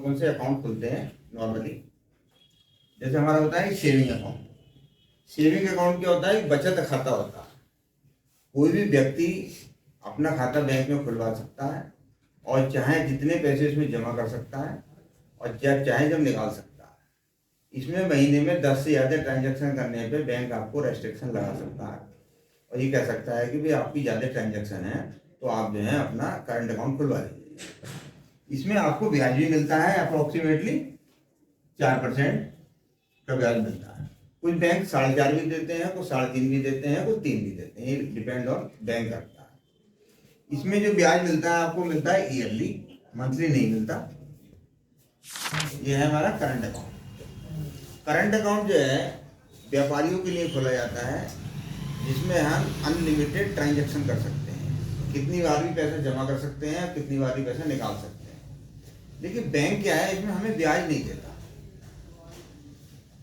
कौन कौन से अकाउंट खुलते हैं नॉर्मली। जैसे हमारा होता है सेविंग अकाउंट। सेविंग अकाउंट क्या होता है? एक बचत खाता होता है। कोई भी व्यक्ति अपना खाता बैंक में खुलवा सकता है और चाहे जितने पैसे इसमें जमा कर सकता है और जब चाहे जब निकाल सकता है। इसमें महीने में 10 से ज़्यादा ट्रांजैक्शन करने पे बैंक आपको रेस्ट्रिक्शन लगा सकता है और ये कह सकता है कि भाई आपकी ज़्यादा ट्रांजैक्शन है तो आप जो है अपना करंट अकाउंट खुलवा लीजिए। इसमें आपको ब्याज भी मिलता है अप्रोक्सीमेटली 4% का ब्याज मिलता है। कुछ बैंक 4.5 भी देते हैं, कुछ 3.5 भी देते हैं, कुछ 3 भी देते हैं, ये डिपेंड ऑन बैंक करता है। इसमें जो ब्याज मिलता है आपको मिलता है ईयरली, मंथली नहीं मिलता। ये है हमारा करंट अकाउंट। करंट अकाउंट जो है व्यापारियों के लिए खोला जाता है जिसमें हम अनलिमिटेड ट्रांजैक्शन कर सकते हैं, कितनी बार भी पैसा जमा कर सकते हैं, कितनी बार भी पैसा निकाल सकते हैं। लेकिन बैंक क्या है, इसमें हमें ब्याज नहीं देता।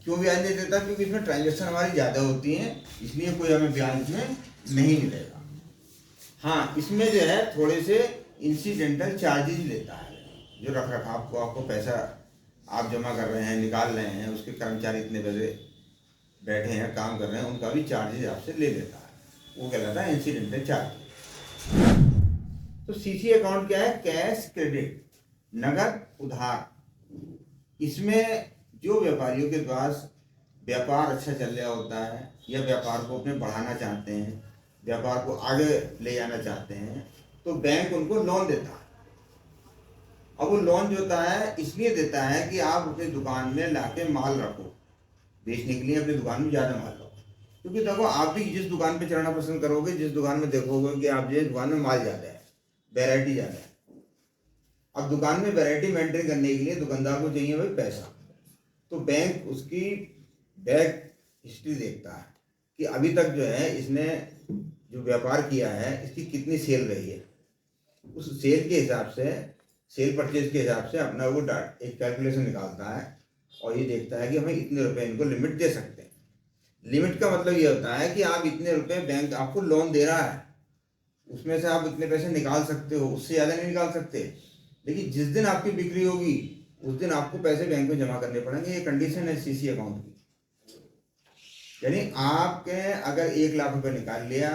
क्यों ब्याज नहीं देता? क्योंकि इसमें ट्रांजैक्शन हमारी ज़्यादा होती हैं, इसलिए कोई हमें ब्याज इसमें नहीं मिलेगा। हाँ, इसमें जो है थोड़े से इंसिडेंटल चार्जेस लेता है। जो रख रखाव को आपको पैसा आप जमा कर रहे हैं, निकाल रहे हैं, उसके कर्मचारी इतने पैसे बैठे हैं, काम कर रहे हैं, उनका भी चार्जेस आपसे ले लेता है। वो कहलाता है इंसिडेंटल चार्ज। तो सीसी अकाउंट क्या है? कैश क्रेडिट, नगद उधार। इसमें जो व्यापारियों के पास व्यापार अच्छा चल रहा होता है या व्यापार को अपने बढ़ाना चाहते हैं, व्यापार को आगे ले जाना चाहते हैं, तो बैंक उनको लोन देता है। अब वो लोन जो होता है इसलिए देता है कि आप अपनी दुकान में लाके माल रखो, बेचने के लिए अपनी दुकान में ज़्यादा माल रखो। क्योंकि देखो, आप भी जिस दुकान पे चढ़ना पसंद करोगे, जिस दुकान में देखोगे कि आप जो दुकान में माल ज़्यादा है, वैरायटी ज़्यादा है। अब दुकान में वैरायटी मेंटेन करने के लिए दुकानदार को चाहिए भाई पैसा, तो बैंक उसकी बैक हिस्ट्री देखता है कि अभी तक जो है इसने जो व्यापार किया है इसकी कितनी सेल रही है। उस सेल के हिसाब से, सेल परचेज के हिसाब से अपना वो एक कैलकुलेशन निकालता है और ये देखता है कि हमें इतने रुपए इनको लिमिट दे सकते हैं। लिमिट का मतलब ये होता है कि आप इतने रुपए, बैंक आपको लोन दे रहा है, उसमें से आप इतने पैसे निकाल सकते हो, उससे ज़्यादा नहीं निकाल सकते। लेकिन जिस दिन आपकी बिक्री होगी उस दिन आपको पैसे बैंक में जमा करने पड़ेंगे। ये कंडीशन है सीसी अकाउंट की। यानी आपके अगर 1 लाख रुपए निकाल लिया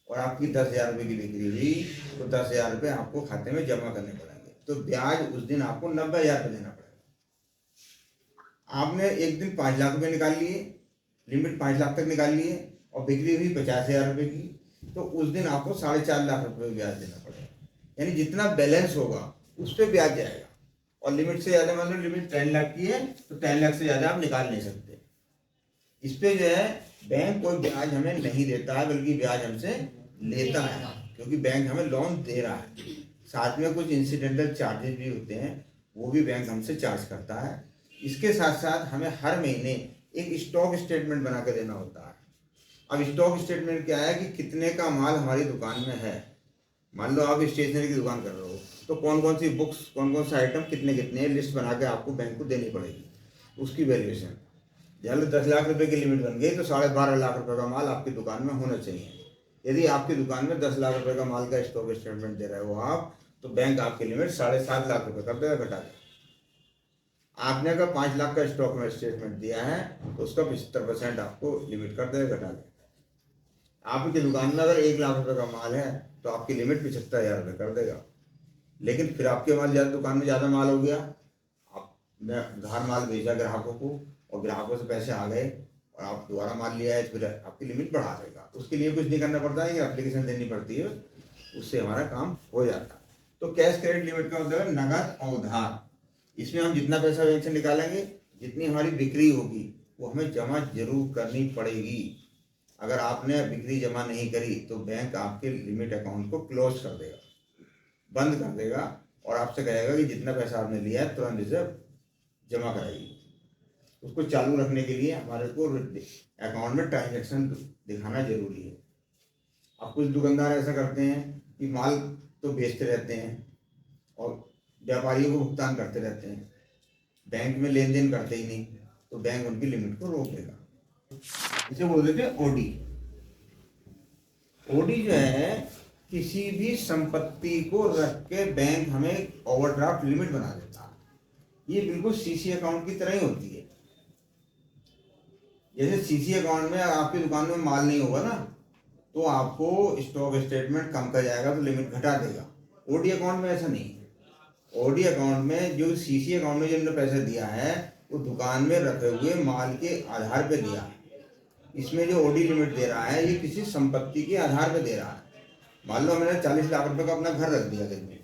और आपकी 10,000 रुपये की बिक्री हुई तो 10,000 रुपये आपको खाते में जमा करने पड़ेंगे, तो ब्याज उस दिन आपको 90,000 रुपये देना पड़ेगा। आपने एक दिन 5 लाख रुपये निकाल लिए, लिमिट 5 लाख तक निकाल लिए और बिक्री हुई 50,000 रुपये की, तो उस दिन आपको 4.5 लाख रुपये ब्याज देना पड़ेगा। यानी जितना बैलेंस होगा उस पर ब्याज जाएगा। और लिमिट से ज़्यादा, मान लो लिमिट 10 लाख की है तो 10 लाख से ज़्यादा आप निकाल नहीं सकते। इस पे जो है बैंक कोई ब्याज हमें नहीं देता है, बल्कि ब्याज हमसे लेता है, क्योंकि बैंक हमें लोन दे रहा है। साथ में कुछ इंसिडेंटल चार्जेस भी होते हैं, वो भी बैंक हमसे चार्ज करता है। इसके साथ साथ हमें हर महीने एक स्टॉक स्टेटमेंट बना के देना होता है। अब स्टॉक स्टेटमेंट क्या है कि कितने का माल हमारी दुकान में है। मान लो आप स्टेशनरी की दुकान कर रहे हो तो कौन कौन सी बुक्स, कौन कौन सा आइटम कितने कितने लिस्ट बना के आपको बैंक को देनी पड़ेगी, उसकी वैल्यूएशन। जब 10 लाख रुपए की लिमिट बन गई तो 12.5 लाख रुपए का माल आपकी दुकान में होना चाहिए। यदि आपकी दुकान में 10 लाख रुपए का माल का स्टॉक स्टेटमेंट दे रहे हो आप, तो बैंक आपकी लिमिट 7.5 लाख रुपए कर देगा, घटा देगा। आपने अगर 5 लाख का स्टॉक में स्टेटमेंट दिया है तो उसका 75% आपको लिमिट कर देगा, घटा देगा। आपकी दुकान में अगर 1 लाख रुपए का माल है तो आपकी लिमिट 75,000 रुपये कर देगा। लेकिन फिर आपके माल ज़्यादा, दुकान में ज़्यादा माल हो गया, आपने उधार माल भेजा ग्राहकों को और ग्राहकों से पैसे आ गए और आप दोबारा माल लिया है, फिर आपकी लिमिट बढ़ा देगा। उसके लिए कुछ नहीं करना पड़ता है, ये एप्लीकेशन देनी पड़ती है, उससे हमारा काम हो जाता है। तो कैश क्रेडिट लिमिट का मतलब है नगद और उधार। इसमें हम जितना पैसा बैंक से निकालेंगे, जितनी हमारी बिक्री होगी वो हमें जमा जरूर करनी पड़ेगी। अगर आपने बिक्री जमा नहीं करी तो बैंक आपके लिमिट अकाउंट को क्लोज कर देगा, बंद कर देगा और आपसे कहेगा कि जितना पैसा आपने लिया है तुरंत इसे जमा कराइए। उसको चालू रखने के लिए हमारे को अकाउंट में ट्रांजैक्शन दिखाना जरूरी है। अब कुछ दुकानदार ऐसा करते हैं कि माल तो बेचते रहते हैं और व्यापारियों को भुगतान करते रहते हैं, बैंक में लेन देन करते ही नहीं, तो बैंक उनकी लिमिट को रोक देगा। इसे बोल देते हैं ओडी। ओडी जो है किसी भी संपत्ति को रख के बैंक हमें ओवरड्राफ्ट लिमिट बना देता है। ये बिल्कुल सीसी अकाउंट की तरह ही होती है। जैसे सीसी अकाउंट में आपकी दुकान में माल नहीं होगा ना, तो आपको स्टॉक स्टेटमेंट कम कर जाएगा तो लिमिट घटा देगा। ओडी अकाउंट में ऐसा नहीं है। ओडी अकाउंट में जो सीसी अकाउंट में जिन्होंने पैसा दिया है वो दुकान में रखे हुए माल के आधार पे दिया है। इसमें जो ओडी लिमिट दे रहा है ये किसी संपत्ति के आधार पे दे रहा है। मान लो मैंने 40 लाख रुपए का अपना घर रख दिया घर में,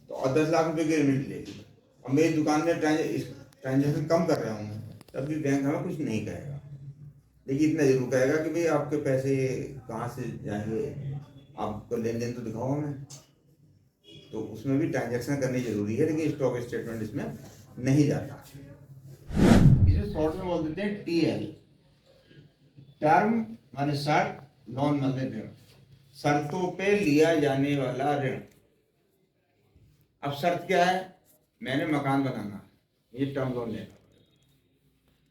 तो और 10 लाख रुपए की लिमिट लेगी, और मेरी दुकान में ट्रांजेक्शन कम कर रहा हूँ, तब भी बैंक हमें कुछ नहीं कहेगा। लेकिन इतना जरूर कहेगा कि भाई आपके पैसे कहाँ से जाएंगे, आपको लेन देन तो दिखाओ हमें। तो उसमें भी ट्रांजैक्शन करनी जरूरी है, लेकिन स्टॉक स्टेटमेंट इसमें नहीं जाता। इसे शॉर्ट में बोल देते हैं टीएल, टर्म माने शर्त, लोन माने ऋण, शर्तों पे लिया जाने वाला ऋण। अब शर्त क्या है, मैंने मकान बनाना, ये टर्म लोन लेना,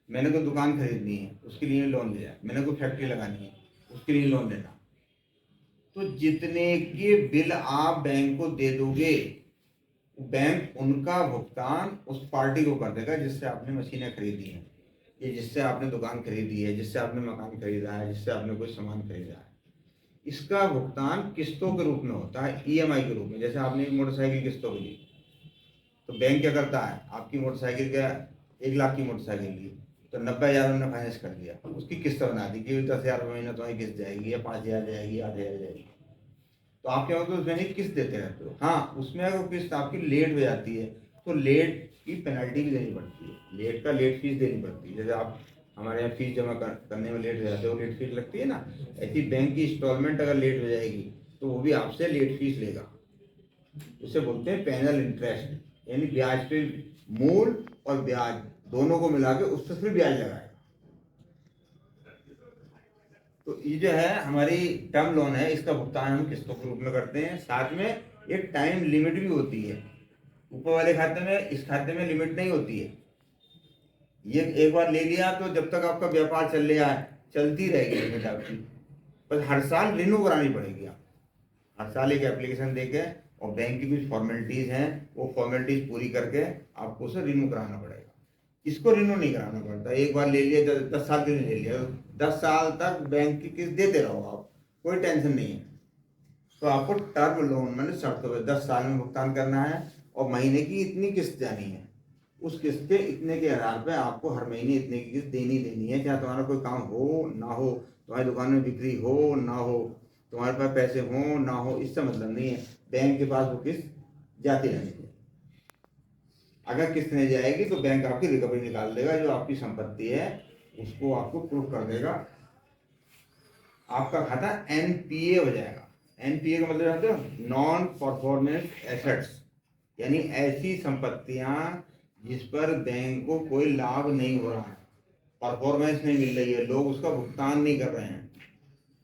मैंने कोई दुकान खरीदनी है उसके लिए लोन लिया, मैंने कोई फैक्ट्री लगानी है उसके लिए लोन लेना। तो जितने के बिल आप बैंक को दे दोगे, बैंक उनका भुगतान उस पार्टी को कर देगा जिससे आपने मशीनें खरीदी हैं, ये जिससे आपने दुकान खरीदी है, जिससे आपने मकान खरीदा है, जिससे आपने कोई सामान खरीदा है। इसका भुगतान किस्तों के रूप में होता है, ईएमआई के रूप में। जैसे आपने एक मोटरसाइकिल किस्तों की ली, तो बैंक क्या करता है, आपकी मोटरसाइकिल का 1 लाख की मोटरसाइकिल ली, तो 90,000 उन्होंने फाइनेंस कर दिया, उसकी किस्त बना दी कि 10,000 महीना तुम्हारी किस्त जाएगी, या 5,000 जाएगी, 8,000 जाएगी। तो आप क्या होता है, उसमें किस्त देते रहते हो। हाँ, उसमें अगर किस्त आपकी लेट हो जाती है तो लेट की पेनल्टी भी देनी पड़ती है, लेट का लेट फीस देनी पड़ती है। जैसे आप हमारे यहाँ फीस जमा करने में लेट हो जाते हो, लेट फीस लगती है ना, ऐसी बैंक की इंस्टॉलमेंट अगर लेट हो जाएगी तो वो भी आपसे लेट फीस लेगा। उसे बोलते हैं पेनल इंटरेस्ट, यानी ब्याज पे मूल और ब्याज दोनों को मिला के उससे फिर ब्याज लगाएगा। तो ये जो है हमारी टर्म लोन है, इसका भुगतान हम किस्तों के रूप में करते हैं। साथ में एक टाइम लिमिट भी होती है। ऊपर वाले खाते में, इस खाते में लिमिट नहीं होती है। ये एक बार ले लिया तो जब तक आपका व्यापार चल रहा है चलती रहेगी लिमिट आपकी, पर हर साल रिन्यू करानी पड़ेगी। आप हर साल एक एप्लीकेशन देके, और बैंक की कुछ फॉर्मेलिटीज हैं, वो फॉर्मेलिटीज पूरी करके आपको उसे रिन्यू कराना पड़ेगा। इसको रिन्यू नहीं कराना पड़ता, एक बार ले लिया, 10 साल के लिए ले लिया, 10 साल तक बैंक की किस्त देते रहो आप, कोई टेंशन नहीं है। तो आपको टर्म लोन मैंने शर्तों पे 10 साल में भुगतान करना है, और महीने की इतनी किस्त जानी है, उस किस्त के इतने के आधार पे आपको हर महीने इतने की किस्त देनी है। चाहे तुम्हारा कोई काम हो ना हो, तुम्हारी दुकान में बिक्री हो ना हो, तुम्हारे पास पैसे हो ना हो, इससे मतलब नहीं है, बैंक के पास वो किस्त जाती रहनी चाहिए। अगर किस्त नहीं जाएगी तो बैंक आपकी रिकवरी निकाल देगा, जो आपकी संपत्ति है उसको आपको प्रूफ कर देगा, आपका खाता एनपीए हो जाएगा। एनपीए का मतलब जानते हो, नॉन परफॉर्मेंस एसेट्स, यानी ऐसी संपत्तियां जिस पर बैंक को कोई लाभ नहीं हो रहा है, परफॉर्मेंस नहीं मिल रही है, लोग उसका भुगतान नहीं कर रहे हैं।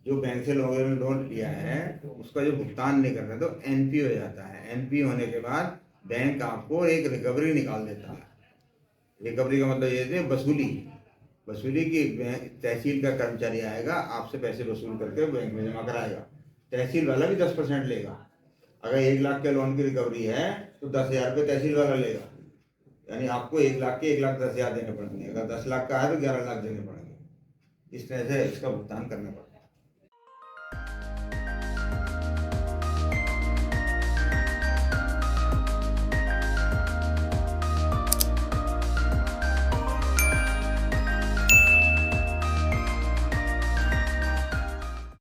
जो बैंक से लोगों ने लोन लिया है तो उसका जो भुगतान नहीं कर रहे, तो एनपी हो जाता है। एनपी होने के बाद बैंक आपको एक रिकवरी निकाल देता है। रिकवरी का मतलब ये है वसूली, वसूली की तहसील का कर्मचारी आएगा, आपसे पैसे वसूल करके बैंक में जमा कराएगा। तहसील वाला भी 10% लेगा। अगर 1 लाख के लोन की रिकवरी है तो 10,000 रुपये तहसील वाला लेगा, यानी आपको 1 लाख के 1,10,000 देने पड़ेंगे। अगर 10 लाख का है तो 11 लाख देने पड़ेंगे। इस तरह से इसका भुगतान करना पड़ता है।